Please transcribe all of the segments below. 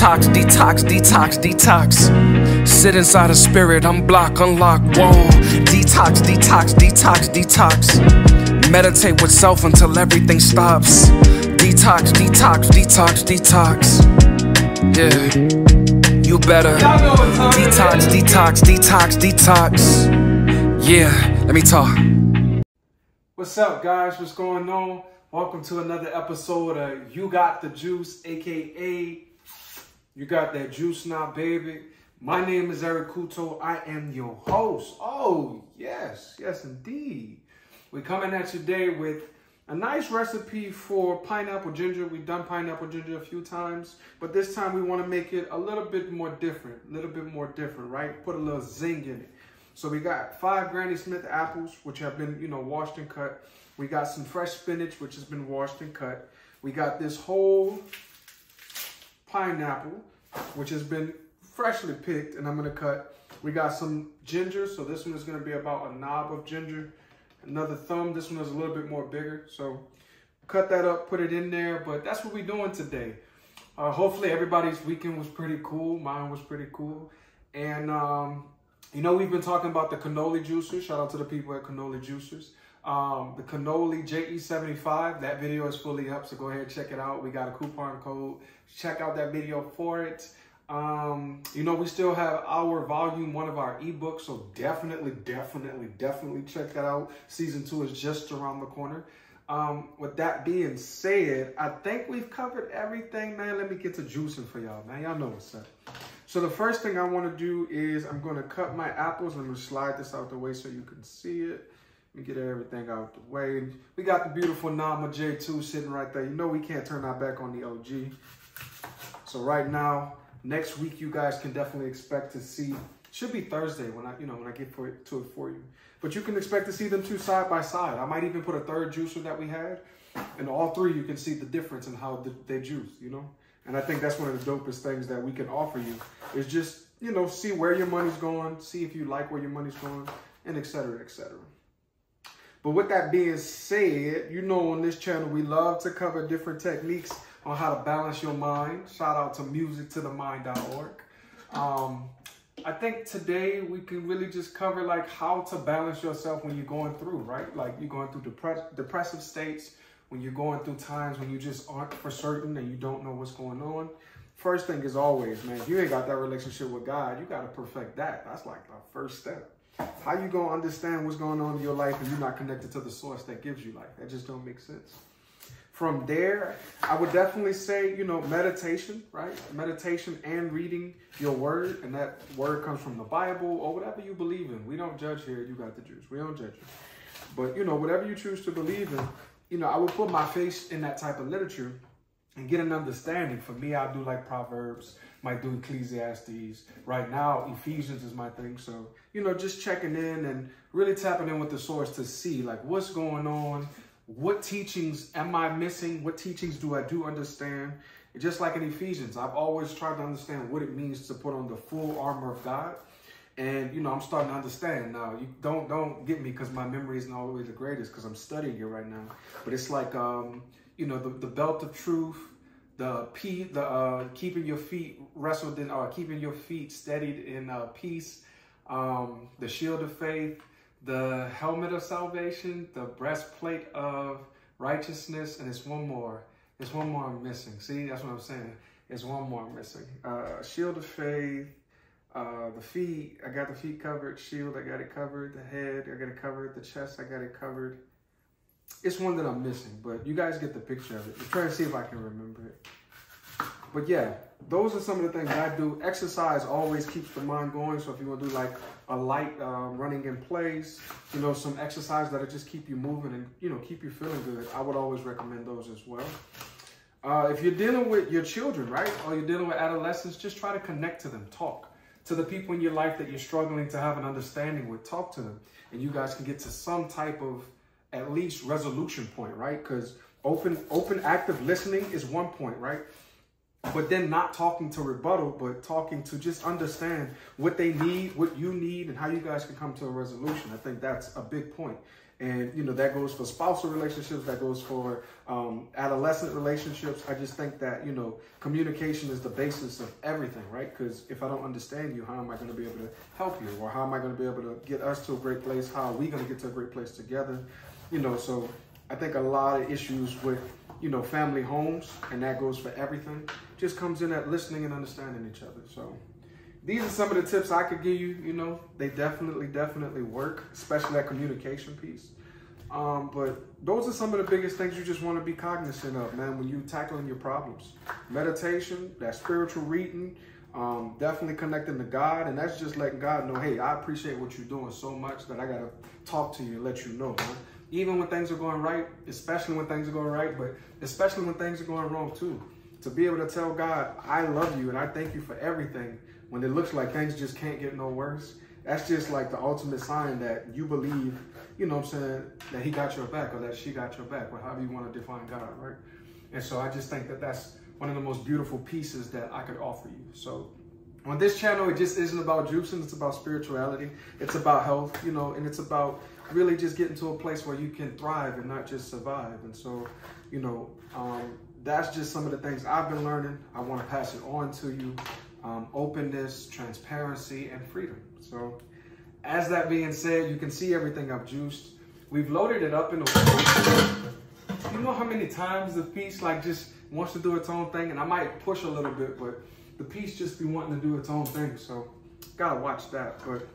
Detox, detox, detox, detox. Sit inside a spirit, unblock, unlock, whoa. Detox, detox, detox, detox. Meditate with self until everything stops. Detox, detox, detox, detox. Yeah, you better. Detox, detox, detox, detox. Yeah, let me talk. What's up, guys? What's going on? Welcome to another episode of You Got the Juice, aka You Got That Juice Now, baby. My name is Eric Kuto. I am your host. Oh, yes, indeed. We're coming at you today with a nice recipe for pineapple ginger. We've done pineapple ginger a few times, but this time we want to make it a little bit more different, right? Put a little zing in it. So we got 5 Granny Smith apples, which have been, washed and cut. We got some fresh spinach, which has been washed and cut. We got this whole pineapple, which has been freshly picked, and I'm gonna cut. We got some ginger, so this one is gonna be about a knob of ginger. Another thumb, this one is a little bit more bigger. So cut that up, put it in there, but that's what we're doing today. Hopefully everybody's weekend was pretty cool. Mine was pretty cool. And we've been talking about the cannoli juicers. Shout out to the people at Cannoli Juicers. The cannoli JE75, that video is fully up, so go ahead and check it out. We got a coupon code. Check out that video for it. We still have our volume 1 of our ebooks, so definitely check that out. Season 2 is just around the corner. With that being said, I think we've covered everything, man. Let me get to juicing for y'all, man. Y'all know what's up. So the first thing I want to do is I'm going to cut my apples. I'm going to slide this out the way so you can see it. Let me get everything out the way. We got the beautiful Nama J2 sitting right there. We can't turn our back on the OG. So right now, next week, you guys can definitely expect to see, should be Thursday when I get to it for you. But you can expect to see them two side by side. I might even put a third juicer that we had. And all three, you can see the difference in how they juice, And I think that's one of the dopest things that we can offer you is just, see where your money's going, see if you like where your money's going, and et cetera, et cetera. But with that being said, on this channel, we love to cover different techniques on how to balance your mind. Shout out to musictothemind.org. I think today we can really just cover like how to balance yourself when you're going through, right? Like you're going through depressive states, when you're going through times when you just aren't for certain and you don't know what's going on. First thing is always, man, if you ain't got that relationship with God, you got to perfect that. That's like the first step. How you going to understand what's going on in your life and you're not connected to the source that gives you life? That just don't make sense. From there, I would definitely say, meditation, right? Meditation and reading your word. And that word comes from the Bible or whatever you believe in. We don't judge here. You got the juice. We don't judge you. But, whatever you choose to believe in, I would put my face in that type of literature and get an understanding. For me, I do like Proverbs, might do Ecclesiastes. Right now, Ephesians is my thing. So, just checking in and really tapping in with the source to see like what's going on. What teachings am I missing? What teachings do I understand? And just like in Ephesians, I've always tried to understand what it means to put on the full armor of God. And, I'm starting to understand now. You don't get me because my memory isn't all the way the greatest because I'm studying it right now. But it's like, the belt of truth, keeping your feet wrestled in, or keeping your feet steadied in peace, the shield of faith, the helmet of salvation, the breastplate of righteousness, and it's one more. It's one more I'm missing. See, that's what I'm saying. It's one more I'm missing. Shield of faith, the feet, I got the feet covered. Shield, I got it covered. The head, I got it covered. The chest, I got it covered. It's one that I'm missing, but you guys get the picture of it. I'm trying to see if I can remember it. But yeah, those are some of the things I do. Exercise always keeps the mind going. So if you want to do like a light running in place, some exercise that'll just keep you moving and, keep you feeling good, I would always recommend those as well. If you're dealing with your children, right, or you're dealing with adolescents, just try to connect to them. Talk to the people in your life that you're struggling to have an understanding with. Talk to them, and you guys can get to some type of at least resolution point, right? Because open, active listening is one point, right? But then not talking to rebuttal, but talking to just understand what they need, what you need, and how you guys can come to a resolution. I think that's a big point. And, you know, that goes for spousal relationships, that goes for adolescent relationships. I just think that, you know, communication is the basis of everything, right? Because if I don't understand you, how am I going to be able to help you? Or how am I going to be able to get us to a great place? How are we going to get to a great place together? You know, so I think a lot of issues with, you know, family homes, and that goes for everything, just comes in at listening and understanding each other. So these are some of the tips I could give you. You know, they definitely work, especially that communication piece. But those are some of the biggest things you just want to be cognizant of, man, when you're tackling your problems. Meditation, that spiritual reading, definitely connecting to God. And that's just letting God know, hey, I appreciate what you're doing so much that I got to talk to you and let you know, man. Even when things are going right, especially when things are going right, but especially when things are going wrong too. To be able to tell God, I love you and I thank you for everything, when it looks like things just can't get no worse. That's just like the ultimate sign that you believe, you know what I'm saying, that he got your back or that she got your back, or however you want to define God, right? And so I just think that that's one of the most beautiful pieces that I could offer you. So on this channel, it just isn't about juicing. It's about spirituality. It's about health, you know, and it's about really just getting to a place where you can thrive and not just survive. And so, you know, that's just some of the things I've been learning. I want to pass it on to you. Openness, transparency, and freedom. So as that being said, you can see everything I've juiced. We've loaded it up in a, you know how many times the piece like just wants to do its own thing, and I might push a little bit, but the piece just be wanting to do its own thing. So gotta watch that. But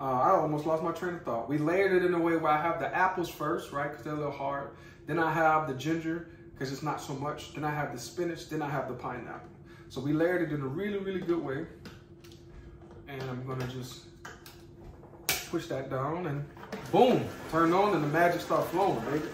I almost lost my train of thought. We layered it in a way where I have the apples first, right? Because they're a little hard. Then I have the ginger, because it's not so much. Then I have the spinach. Then I have the pineapple. So we layered it in a really good way. And I'm gonna just push that down and boom, turn on and the magic start flowing, baby.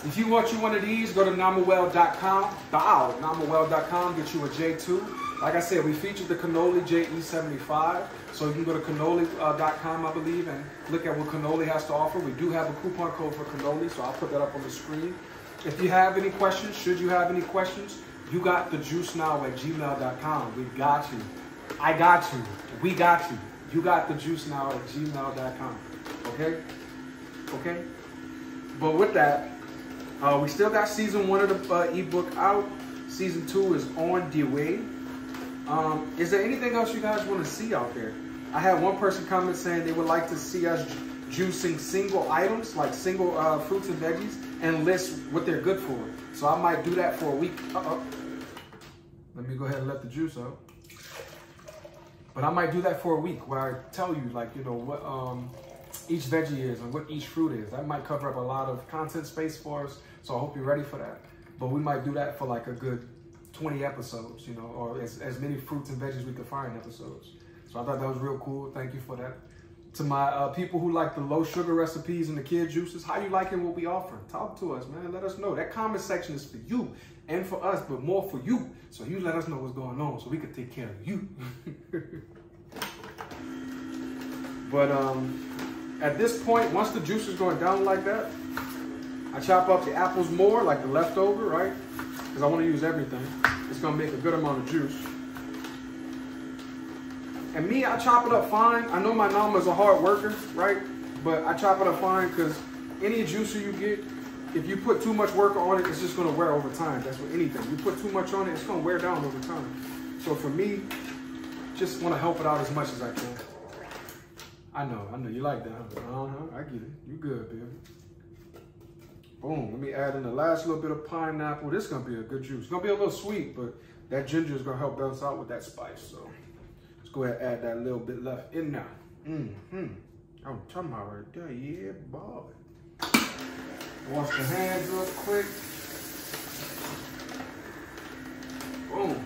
If you want you one of these, go to Namawell.com. Namawell.com, get you a J2. Like I said, we featured the cannoli JE75. So you can go to cannoli.com, I believe, and look at what cannoli has to offer. We do have a coupon code for cannoli, so I'll put that up on the screen. If you have any questions, should you have any questions, you got the juice now at gmail.com. We got you. I got you. We got you. You got the juice now at gmail.com. Okay? Okay? But with that, we still got season 1 of the ebook out. Season 2 is on the way. Is there anything else you guys want to see out there? I had one person comment saying they would like to see us juicing single items, like single fruits and veggies, and list what they're good for. So I might do that for a week. Let me go ahead and let the juice out. But I might do that for a week where I tell you, like, you know, what each veggie is and what each fruit is. That might cover up a lot of content space for us. So I hope you're ready for that. But we might do that for like a good 20 episodes, you know, or as many fruits and veggies we could find in episodes. So I thought that was real cool. Thank you for that. To my people who like the low sugar recipes and the kid juices, how you liking what we offer? Talk to us, man. Let us know. That comment section is for you and for us, but more for you. So you let us know what's going on so we can take care of you. But at this point, once the juice is going down like that, I chop up the apples more, like the leftover, right? Because I want to use everything. It's going to make a good amount of juice. And me, I chop it up fine. I know my mama is a hard worker, right? But I chop it up fine because any juicer you get, if you put too much work on it, it's just going to wear over time. That's with anything. You put too much on it, it's going to wear down over time. So for me, just want to help it out as much as I can. I know you like that. I get it. You good, baby. Boom. Let me add in the last little bit of pineapple. This is going to be a good juice. It's going to be a little sweet, but that ginger is going to help balance out with that spice. So let's go ahead and add that little bit left in there. I'm talking about right there. Yeah, boy. Wash the hands real quick. Boom.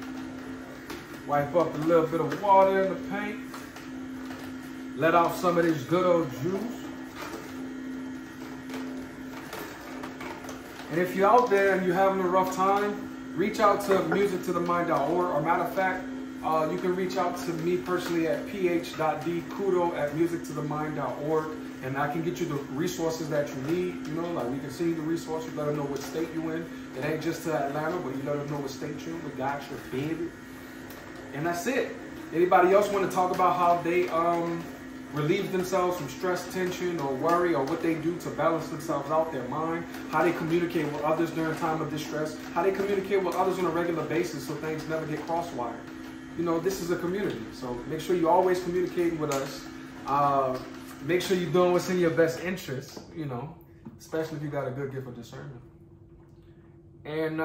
Wipe up a little bit of water in the paint. Let off some of this good old juice. And if you're out there and you're having a rough time, reach out to musictothemind.org. Or matter of fact, you can reach out to me personally at ph.dkudo@musictothemind.org. And I can get you the resources that you need. You know, like we can send you the resources. Let us know what state you're in. It ain't just to Atlanta, but you let us know what state you're in. We got you, baby. And that's it. Anybody else want to talk about how they relieve themselves from stress, tension, or worry, or what they do to balance themselves out, their mind, how they communicate with others during time of distress, how they communicate with others on a regular basis so things never get crosswired. You know, this is a community, so make sure you're always communicating with us. Make sure you're doing what's in your best interest, you know, especially if you got a good gift of discernment. And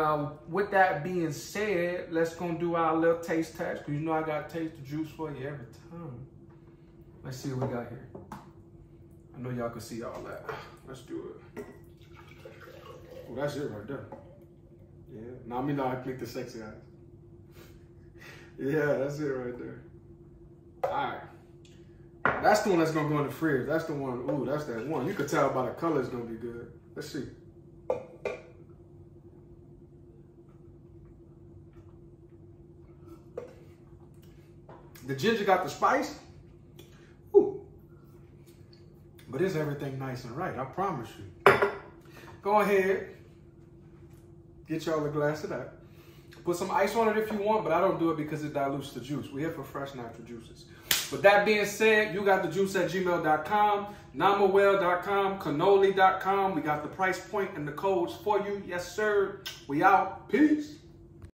with that being said, let's go do our little taste test, because you know I got to taste the juice for you every time. Let's see what we got here. I know y'all can see all that. Let's do it. Oh, that's it right there. Yeah. Now I mean, I click the sexy eyes. Yeah, that's it right there. All right. That's the one that's gonna go in the fridge. That's the one. Ooh, that's that one. You can tell by the color it's gonna be good. Let's see. The ginger got the spice. Ooh. But it's everything nice and right, I promise you. Go ahead. Get y'all a glass of that. Put some ice on it if you want, but I don't do it because it dilutes the juice. We're here for fresh, natural juices. With that being said, you got the juice at gmail.com, namawell.com, cannoli.com. We got the price point and the codes for you. Yes, sir. We out. Peace.